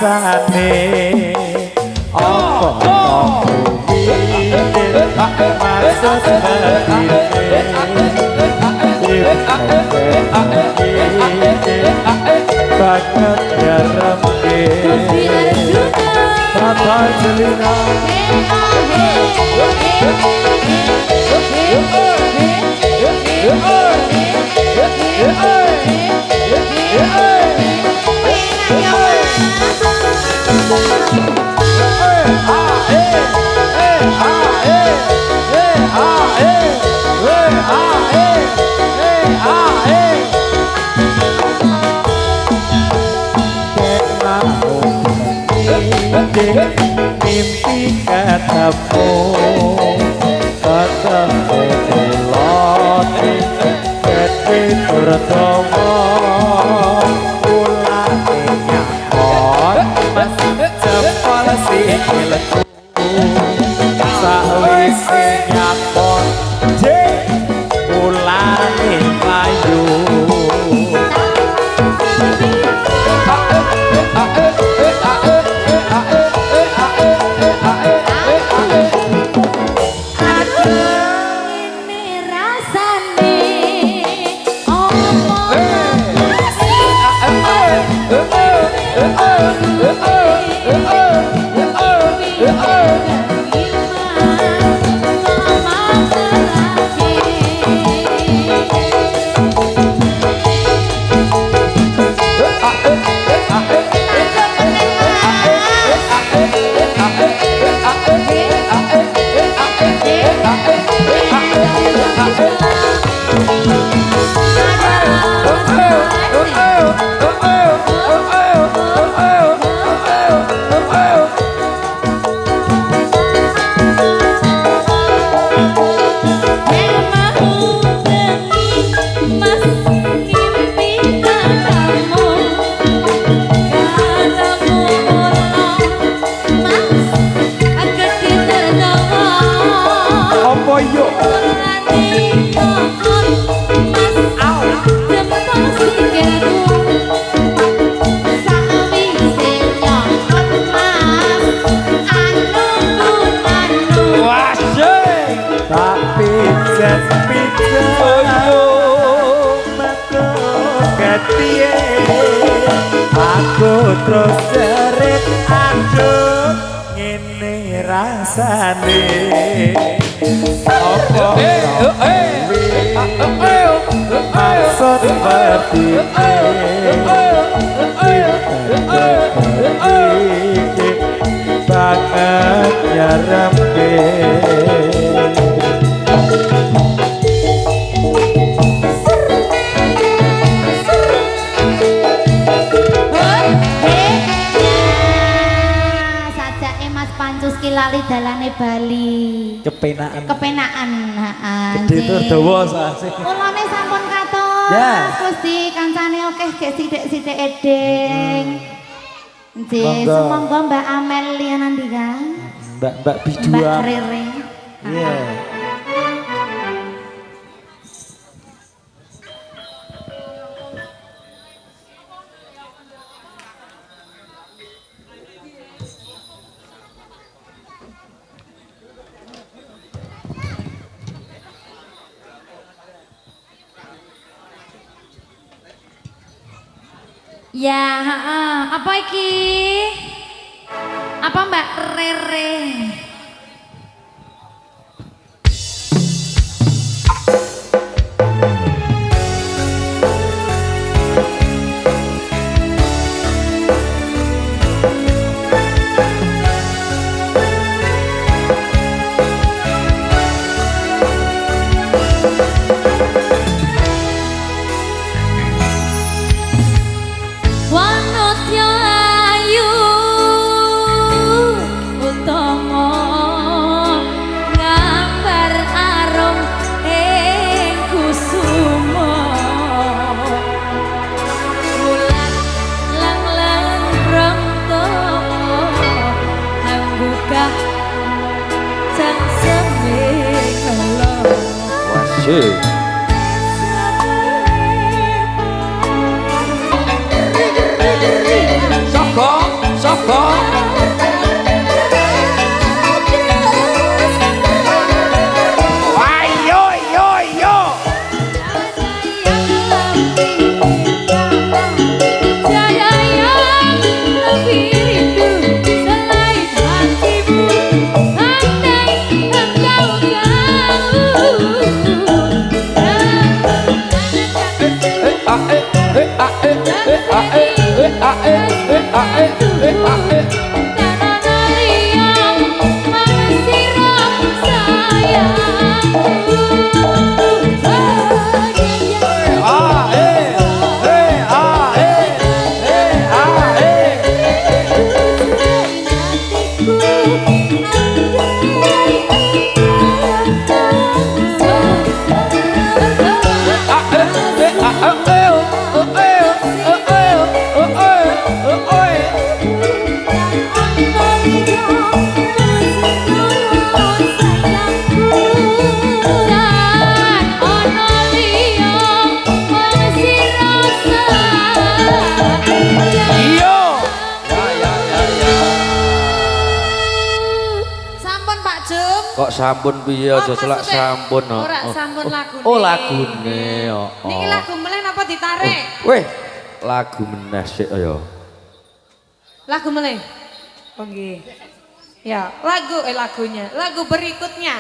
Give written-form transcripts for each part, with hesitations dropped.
rasane apa maksud banget ya remke Tata Jelina mimpi ketemu ketemu loti jadi tertomo ulane nyakon masih cepol sikilku sawise nyakon ulane layu aku terus jerit aduh ngene rasane apa maksud seperti banget nyeremke lali dalane Bali kepenaan gede tur dawa sase ulane sampun katon Gusti kancane akeh gek sithik-sithik edeng nggih semonggo Mbak Amelia nanti kan Mbak Bidua Mbak Rere iya ya, apa iki? Apa Mbak Rere? Soko sampun piye aja selak sampun. Ora sampun lagune. Oh lagune. Niki lagu melen apa ditarik? Weh, lagu meneh sik ya. Lagu melen. Oh nggih. Ya, lagunya. Lagu berikutnya.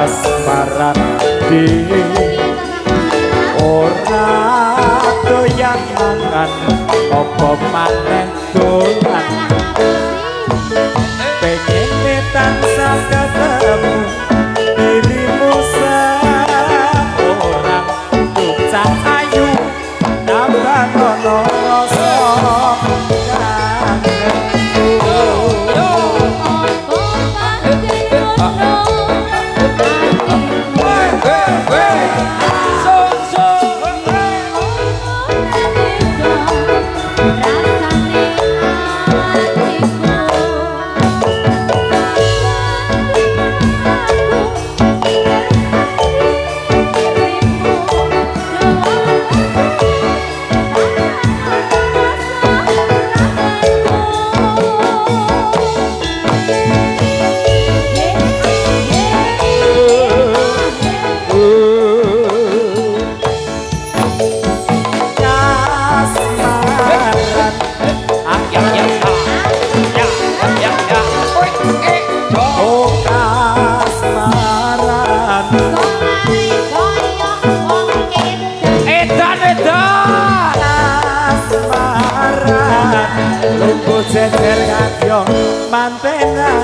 kasmaran dhewe ora doyan mangan apa maneh dolan pengen tansah ketemu dirimu seorang tucah ayu nambah ono rasa jejer kadya mantenan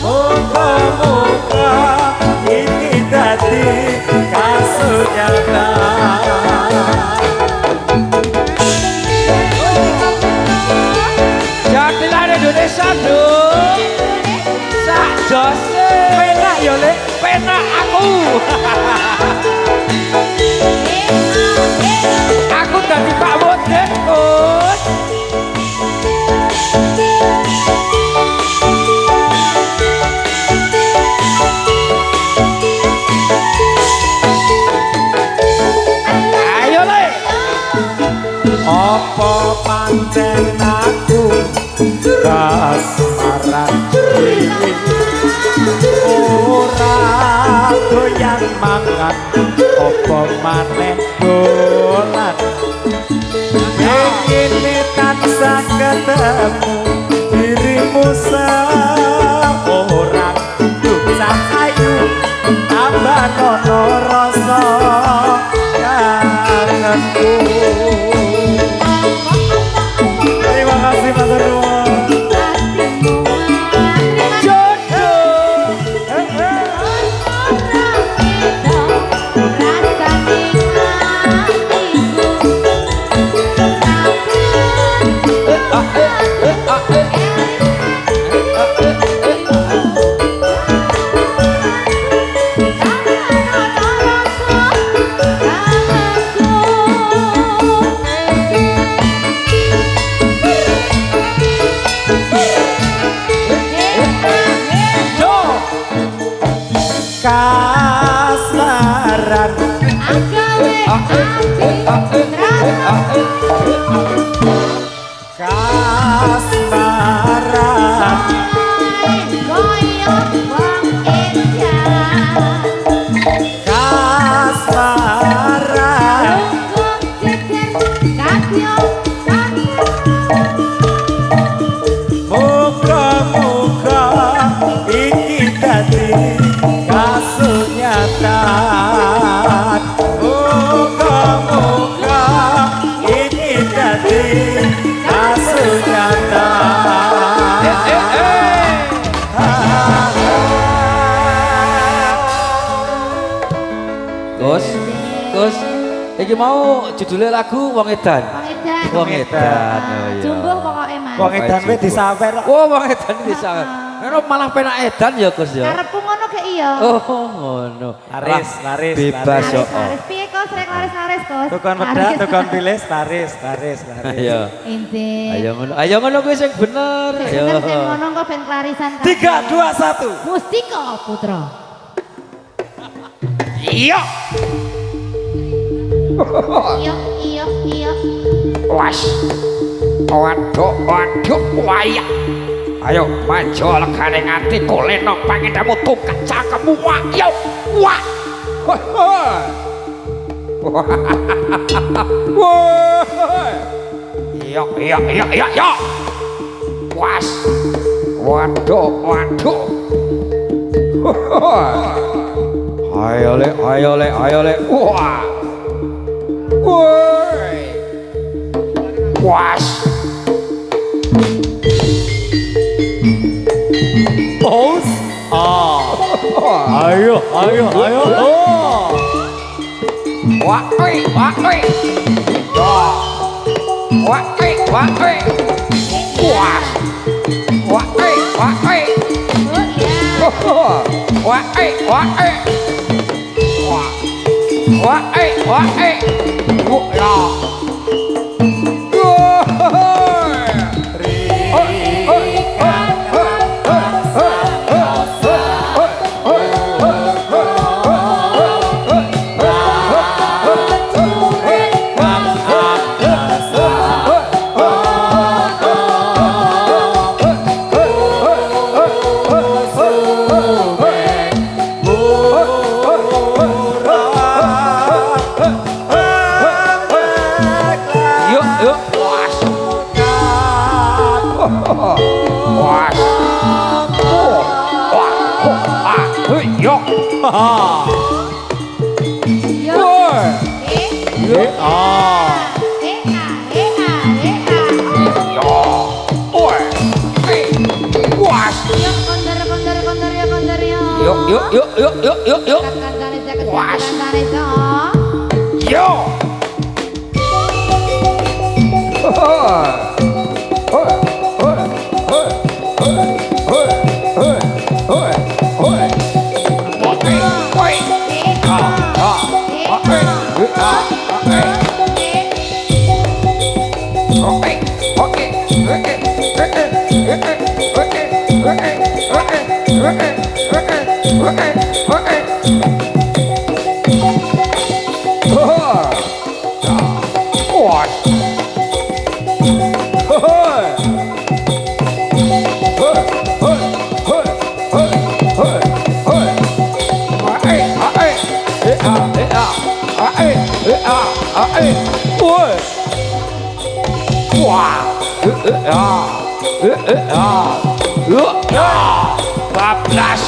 muga-muga iki dadi kasunyatan Jatilan Indonesia dong sak jose penak ya lek penak aku aku dadi Pak Moden Kus apa pancen aku kasmaran dhewe ora doyan mangan apa maneh dolan pengen tansah ketemu dirimu seorang tucah ayu tambah ono rasa kangenku terima kasih Mas Nuwun. Jodoh. iki dadi kasunyatan. Muga-muga iki dadi kasunyatan. Gus, iki mau judulnya lagu Wong Edan. Wong Edan. Oh iya. Jumbuh pokoknya Mas. Wong edan wis disawer. Oh, Wong Edan disawer. Ngono malah penak edan ya, Gus ya. Karepku ngono ke iya. Oh, ngono. Laris, laris, Bebas laris. yo. Laris piye kos rek laris kos. Tukang wedak, tukang pilis, laris. Ayo. Ente. Ayo ngono kuwi sing bener. Ayo. Bener sing ngono kok ben klarisan. 3, 2, 1. Mustika Putra. Iya. Iya. Was. Waduh, wayah. Ayo maju legane nganti koleno pangendamu tukat cakemmu wah. Yo. Wah. Iya. Was. Waduh. Ayo le. Wah. Woi. Was. Pause. Ayo. Oh. Wah. Wah. Yuk. Was. Yo. Bablas.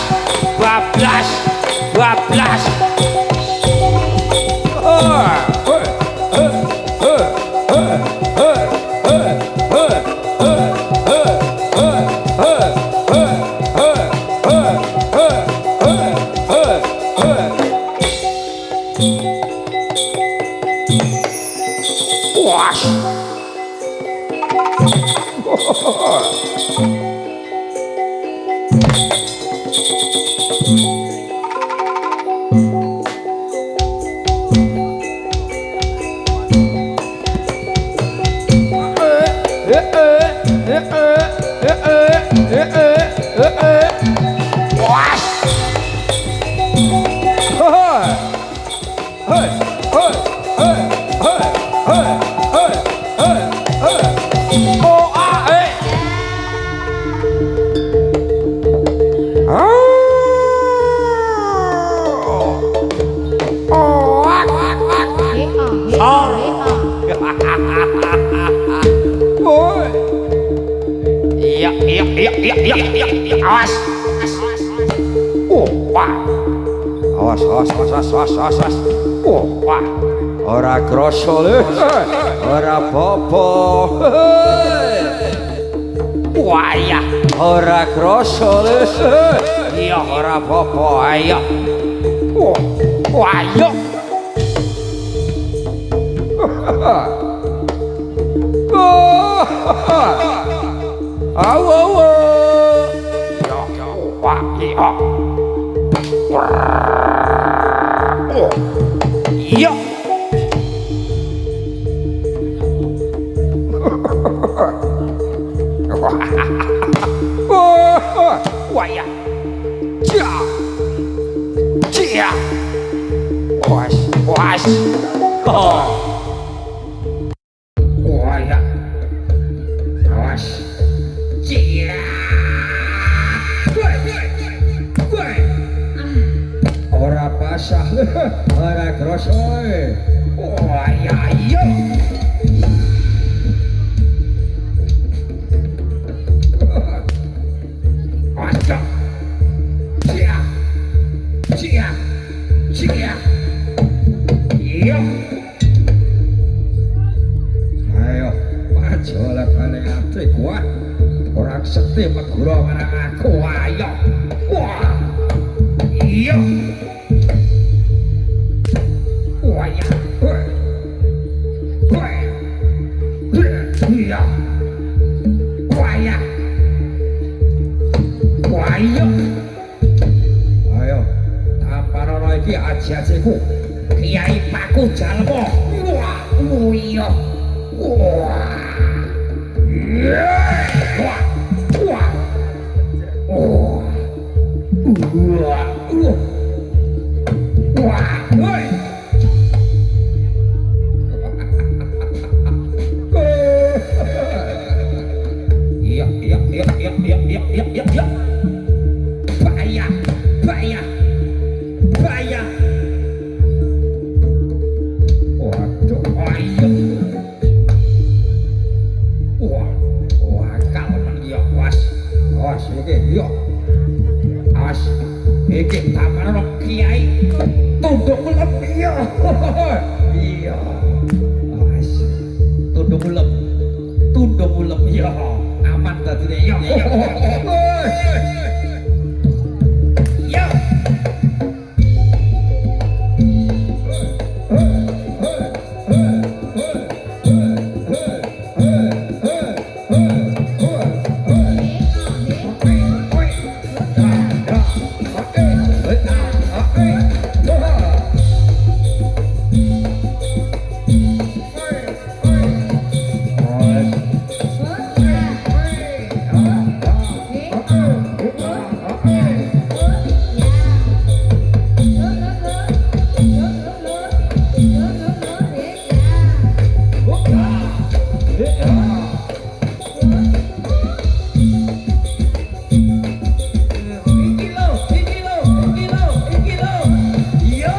Iya, awas. Wah. Awas. Wah. Ora kroso le. Ora popo. Wah ya. Ora kroso le. Iya ora popo ayo. Wah yo. Awo. Yo. Wah iya. Yo. Wah ya. Cia. Was. Oh. Wah ya. Was. Cia. Ora basah, ora kroso. Wah ya yo. Aja. Cia. Yo. Ayo, maju lah kali ati kuat. Orang sekti meguro marang aku. Ayo. Wah. Yo. Wah ya. Iya. Wah ya. Ayo. Ayo. Tamparono iki aji-ajiku. Kiai Paku Jalmo. Wah, iya. Wah. Wah. Wah. Oh. Wah. Wah. Woi. Iya. Bahaya. Waduh, ayo. Wah, kalem ya, was iki, yo. As, iki taman kiai. Tunduk melem, iya. Iya. As, tunduk melem, iya. Aman tadi ya. Yo. Iki lo. Yo.